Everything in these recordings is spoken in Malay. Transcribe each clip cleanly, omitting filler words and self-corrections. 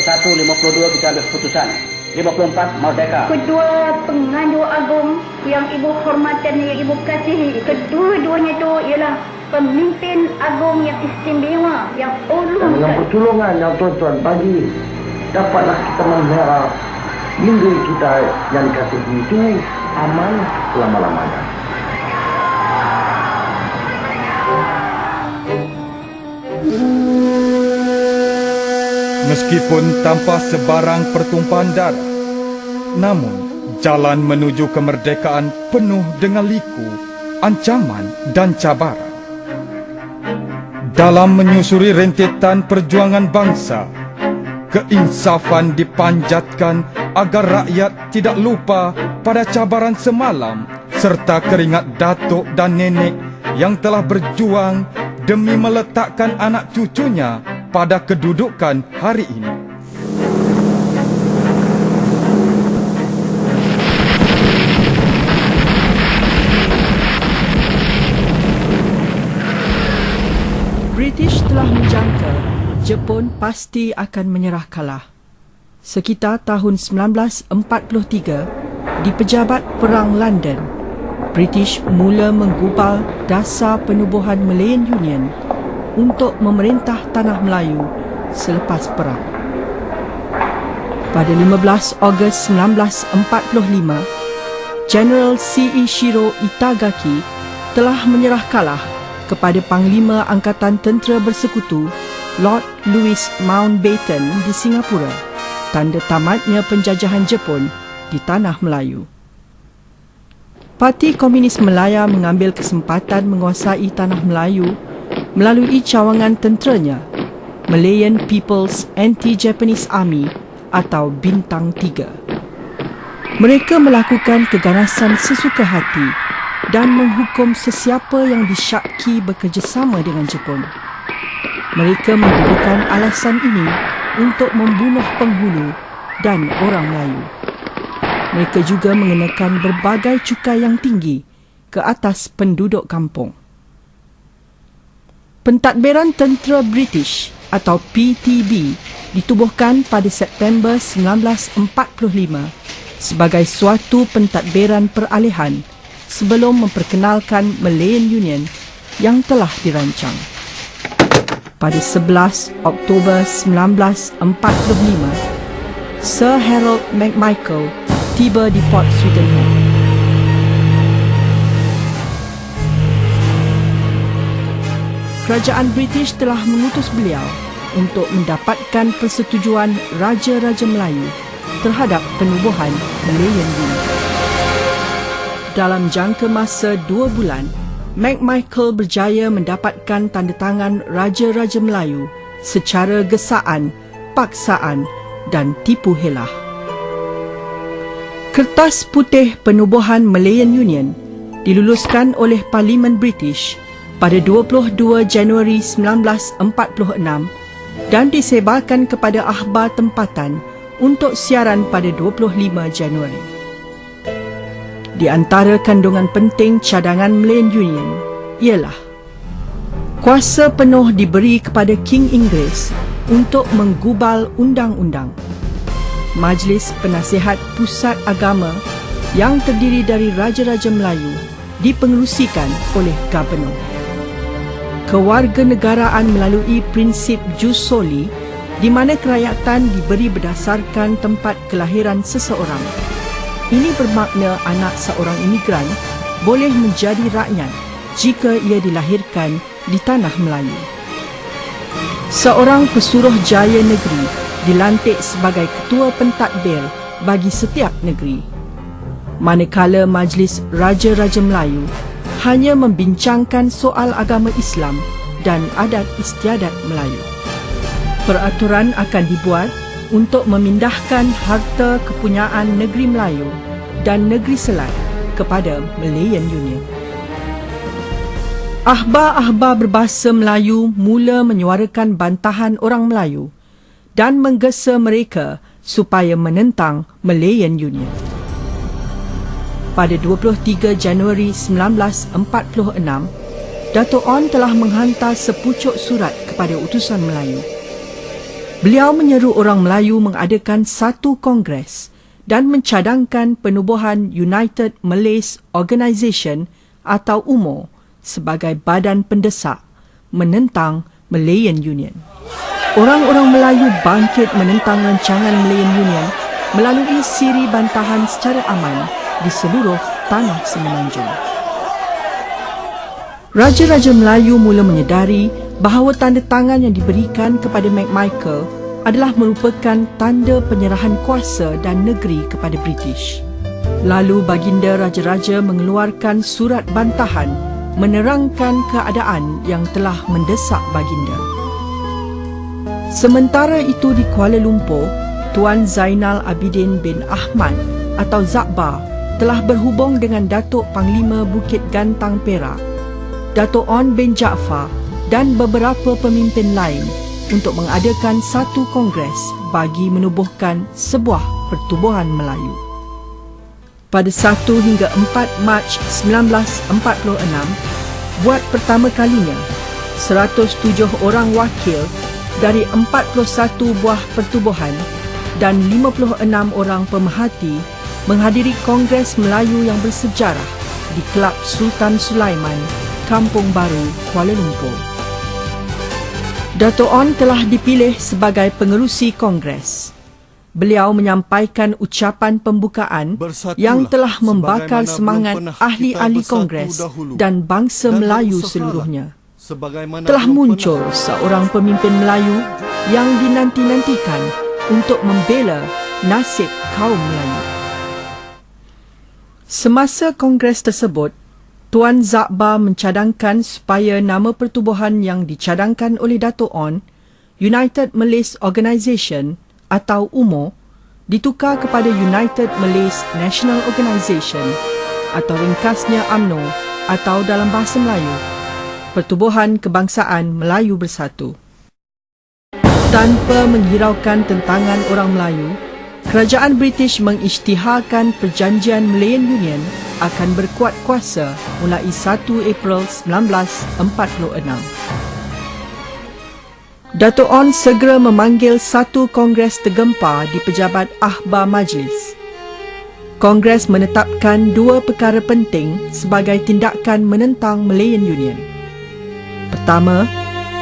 51-52 kita ambil keputusan. 54 merdeka. Kedua penganjur agung yang ibu hormati dan yang ibu kasihi, kedua-duanya itu ialah pemimpin agung yang istimewa, yang ulung. Dengan pertolongan yang tuan-tuan bagi, dapatlah kita memelihara negeri kita yang dikasihi itu aman selama-lamanya. Meskipun tanpa sebarang pertumpahan darah, namun jalan menuju kemerdekaan penuh dengan liku, ancaman dan cabaran. Dalam menyusuri rentetan perjuangan bangsa, keinsafan dipanjatkan agar rakyat tidak lupa pada cabaran semalam serta keringat datuk dan nenek yang telah berjuang demi meletakkan anak cucunya pada kedudukan hari ini. British telah menjangka Jepun pasti akan menyerah kalah. Sekitar tahun 1943, di Pejabat Perang London, British mula menggubal dasar penubuhan Malayan Union untuk memerintah Tanah Melayu selepas perang. Pada 15 Ogos 1945, General C.E. Shiro Itagaki telah menyerah kalah kepada Panglima Angkatan Tentera Bersekutu Lord Louis Mountbatten di Singapura, tanda tamatnya penjajahan Jepun di Tanah Melayu. Parti Komunis Melaya mengambil kesempatan menguasai Tanah Melayu melalui cawangan tenteranya, Malayan People's Anti-Japanese Army atau Bintang 3. Mereka melakukan keganasan sesuka hati dan menghukum sesiapa yang disyaki bekerjasama dengan Jepun. Mereka menggunakan alasan ini untuk membunuh penghulu dan orang Melayu. Mereka juga mengenakan berbagai cukai yang tinggi ke atas penduduk kampung. Pentadbiran Tentera British atau PTB ditubuhkan pada September 1945 sebagai suatu pentadbiran peralihan sebelum memperkenalkan Malayan Union yang telah dirancang. Pada 11 Oktober 1945, Sir Harold McMichael tiba di Port Swettenham. Kerajaan British telah mengutus beliau untuk mendapatkan persetujuan Raja-Raja Melayu terhadap penubuhan Malayan Union. Dalam jangka masa 2 bulan, McMichael berjaya mendapatkan tanda tangan Raja-Raja Melayu secara gesaan, paksaan dan tipu helah. Kertas putih penubuhan Malayan Union diluluskan oleh Parlimen British pada 22 Januari 1946 dan disebarkan kepada akhbar tempatan untuk siaran pada 25 Januari. Di antara kandungan penting cadangan Malayan Union ialah kuasa penuh diberi kepada King Inggeris untuk menggubal undang-undang. Majlis Penasihat Pusat Agama yang terdiri dari Raja-Raja Melayu dipengerusikan oleh Gubernur. Kewarganegaraan melalui prinsip jus soli di mana kerakyatan diberi berdasarkan tempat kelahiran seseorang. Ini bermakna anak seorang imigran boleh menjadi rakyat jika ia dilahirkan di Tanah Melayu. Seorang pesuruh jaya negeri dilantik sebagai ketua pentadbir bagi setiap negeri. Manakala Majlis Raja-Raja Melayu hanya membincangkan soal agama Islam dan adat istiadat Melayu. Peraturan akan dibuat untuk memindahkan harta kepunyaan negeri Melayu dan negeri Selat kepada Malayan Union. Akhbar-akhbar berbahasa Melayu mula menyuarakan bantahan orang Melayu dan menggesa mereka supaya menentang Malayan Union. Pada 23 Januari 1946, Dato' On telah menghantar sepucuk surat kepada utusan Melayu. Beliau menyeru orang Melayu mengadakan satu kongres dan mencadangkan penubuhan United Malays Organisation atau UMO sebagai badan pendesak menentang Malayan Union. Orang-orang Melayu bangkit menentang rancangan Malayan Union melalui siri bantahan secara aman di seluruh tanah Semenanjung. Raja-raja Melayu mula menyedari bahawa tanda tangan yang diberikan kepada McMichael adalah merupakan tanda penyerahan kuasa dan negeri kepada British. Lalu baginda raja-raja mengeluarkan surat bantahan menerangkan keadaan yang telah mendesak baginda. Sementara itu di Kuala Lumpur, Tuan Zainal Abidin bin Ahmad atau Zakbar telah berhubung dengan Datuk Panglima Bukit Gantang Perak, Datuk On bin Jaafar dan beberapa pemimpin lain untuk mengadakan satu kongres bagi menubuhkan sebuah pertubuhan Melayu. Pada 1 hingga 4 Mac 1946, buat pertama kalinya, 107 orang wakil dari 41 buah pertubuhan dan 56 orang pemerhati menghadiri Kongres Melayu yang bersejarah di Kelab Sultan Sulaiman, Kampung Baru, Kuala Lumpur. Dato' On telah dipilih sebagai pengerusi Kongres. Beliau menyampaikan ucapan pembukaan yang telah membakar semangat ahli-ahli Kongres dan bangsa Melayu seluruhnya. Telah muncul seorang pemimpin Melayu yang dinanti-nantikan untuk membela nasib kaum Melayu. Semasa Kongres tersebut, Tuan Zakbar mencadangkan supaya nama pertubuhan yang dicadangkan oleh Dato' On, United Malays Organisation atau UMO, ditukar kepada United Malays National Organisation atau ringkasnya UMNO atau dalam bahasa Melayu, Pertubuhan Kebangsaan Melayu Bersatu. Tanpa menghiraukan tentangan orang Melayu, Kerajaan British mengisytiharkan Perjanjian Malayan Union akan berkuat kuasa mulai 1 April 1946. Dato' On segera memanggil satu kongres tergempar di Pejabat Akhbar Majlis. Kongres menetapkan dua perkara penting sebagai tindakan menentang Malayan Union. Pertama,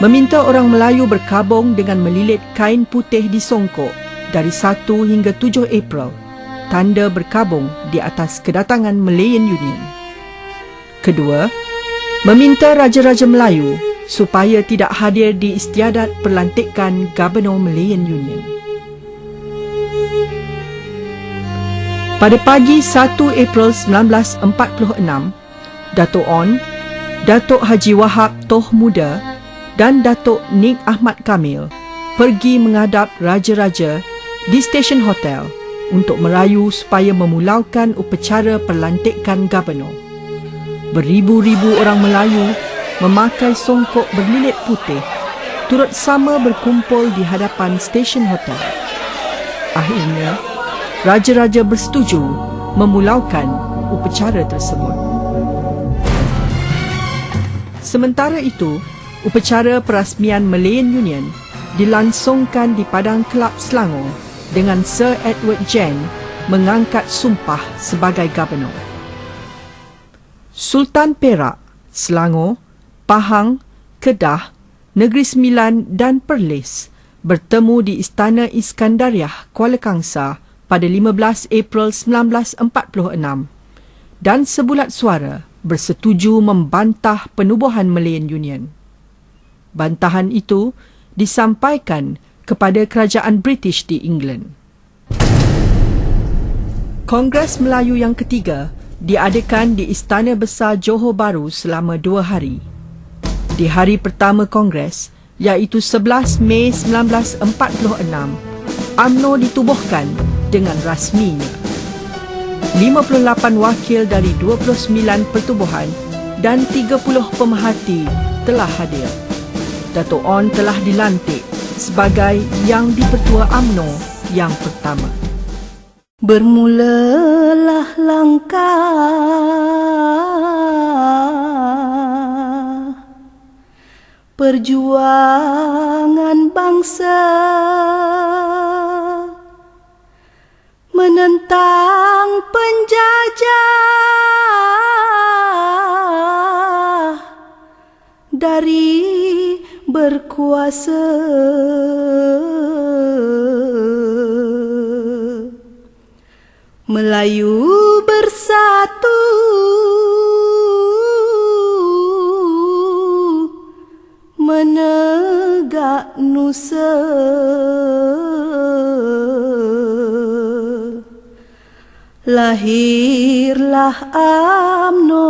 meminta orang Melayu berkabung dengan melilit kain putih di songkok dari 1 hingga 7 April, tanda berkabung di atas kedatangan Malayan Union. Kedua, meminta Raja-Raja Melayu supaya tidak hadir di istiadat perlantikan Gubernur Malayan Union. Pada pagi 1 April 1946, Dato' On, Datuk Haji Wahab Toh Muda dan Datuk Nik Ahmad Kamil pergi menghadap Raja-Raja di stesen hotel untuk merayu supaya memulaukan upacara perlantikan Gubernur. Beribu-ribu orang Melayu memakai songkok berlilit putih turut sama berkumpul di hadapan stesen hotel. Akhirnya, Raja-Raja bersetuju memulaukan upacara tersebut. Sementara itu, upacara perasmian Malayan Union dilangsungkan di Padang Kelab Selangor dengan Sir Edward Jen mengangkat sumpah sebagai Gubernur. Sultan Perak, Selangor, Pahang, Kedah, Negeri Sembilan dan Perlis bertemu di Istana Iskandariah, Kuala Kangsar pada 15 April 1946 dan sebulat suara bersetuju membantah penubuhan Malayan Union. Bantahan itu disampaikan kepada kerajaan British di England. Kongres Melayu yang ketiga diadakan di Istana Besar Johor Bahru selama 2 hari. Di hari pertama Kongres, iaitu 11 Mei 1946, UMNO ditubuhkan dengan rasminya. 58 wakil dari 29 pertubuhan dan 30 pemerhati telah hadir. Dato' On telah dilantik sebagai Yang di-Pertua UMNO yang pertama. Bermulalah langkah perjuangan bangsa menentang penjajah dari berkuasa. Melayu bersatu, menegak nusa. Lahirlah UMNO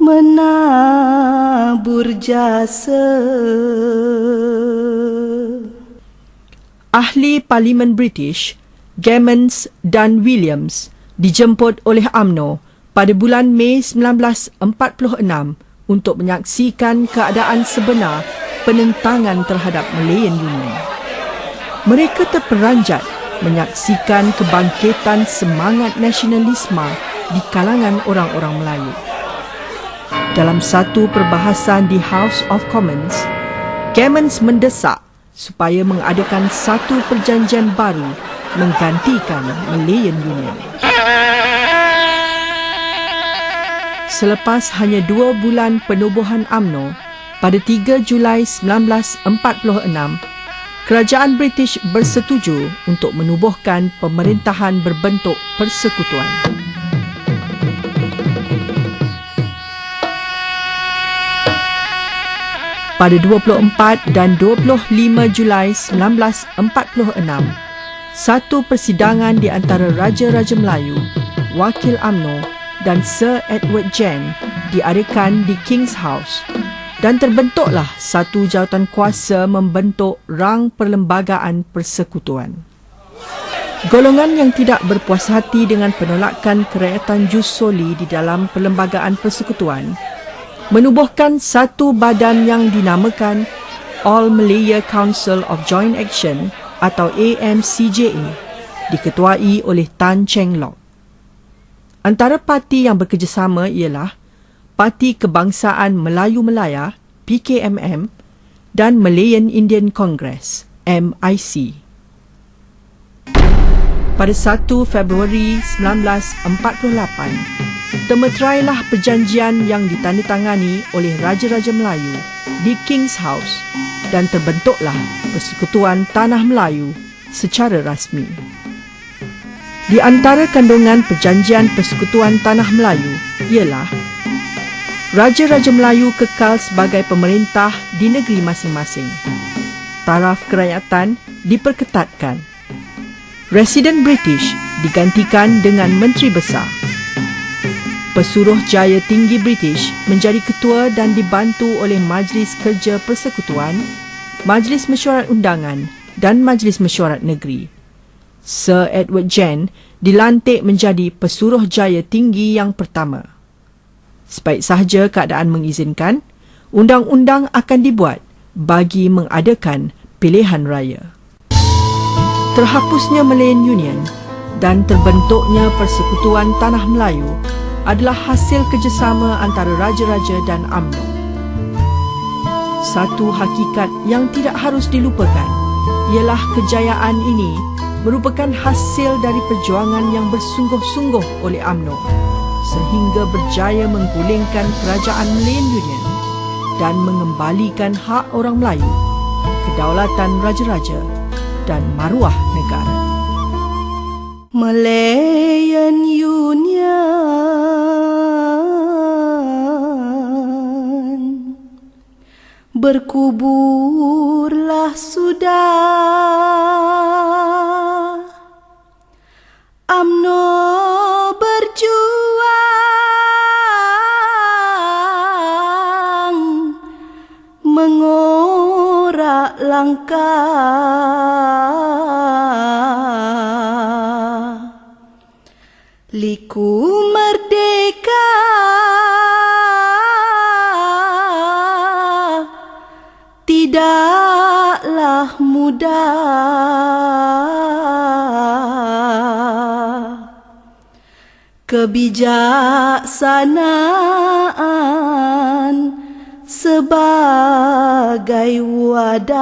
menabur jasa. Ahli Parlimen British Gammons dan Williams dijemput oleh UMNO pada bulan Mei 1946 untuk menyaksikan keadaan sebenar penentangan terhadap Malayan Union. Mereka terperanjat menyaksikan kebangkitan semangat nasionalisme di kalangan orang-orang Melayu. Dalam satu perbahasan di House of Commons, Gammons mendesak supaya mengadakan satu perjanjian baru menggantikan Malayan Union. Selepas hanya 2 bulan penubuhan UMNO, pada 3 Julai 1946, kerajaan British bersetuju untuk menubuhkan pemerintahan berbentuk persekutuan. Pada 24 dan 25 Julai 1946, satu persidangan di antara Raja-Raja Melayu, Wakil UMNO dan Sir Edward Gen diadakan di King's House dan terbentuklah satu jawatan kuasa membentuk rang perlembagaan persekutuan. Golongan yang tidak berpuas hati dengan penolakan kerakyatan jus soli di dalam perlembagaan persekutuan menubuhkan satu badan yang dinamakan All Malaya Council of Joint Action atau AMCJA, diketuai oleh Tan Cheng Lock. Antara parti yang bekerjasama ialah Parti Kebangsaan Melayu Malaya PKMM dan Malayan Indian Congress MIC. Pada 1 Februari 1948, temeterailah perjanjian yang ditandatangani oleh Raja-Raja Melayu di King's House dan terbentuklah Persekutuan Tanah Melayu secara rasmi. Di antara kandungan perjanjian Persekutuan Tanah Melayu ialah Raja-Raja Melayu kekal sebagai pemerintah di negeri masing-masing. Taraf kerakyatan diperketatkan. Residen British digantikan dengan Menteri Besar. Pesuruhjaya Tinggi British menjadi ketua dan dibantu oleh Majlis Kerja Persekutuan, Majlis Mesyuarat Undangan dan Majlis Mesyuarat Negeri. Sir Edward Gen dilantik menjadi Pesuruhjaya Tinggi yang pertama. Sebaik sahaja keadaan mengizinkan, undang-undang akan dibuat bagi mengadakan pilihan raya. Terhapusnya Malayan Union dan terbentuknya Persekutuan Tanah Melayu adalah hasil kerjasama antara Raja-Raja dan UMNO. Satu hakikat yang tidak harus dilupakan ialah kejayaan ini merupakan hasil dari perjuangan yang bersungguh-sungguh oleh UMNO sehingga berjaya menggulingkan kerajaan Malayan Union dan mengembalikan hak orang Melayu, kedaulatan Raja-Raja dan maruah negara. Malayan Union berkuburlah sudah, UMNO berjuang mengorak langkah. Liku merdeka tidaklah mudah. Kebijaksanaan sebagai wadah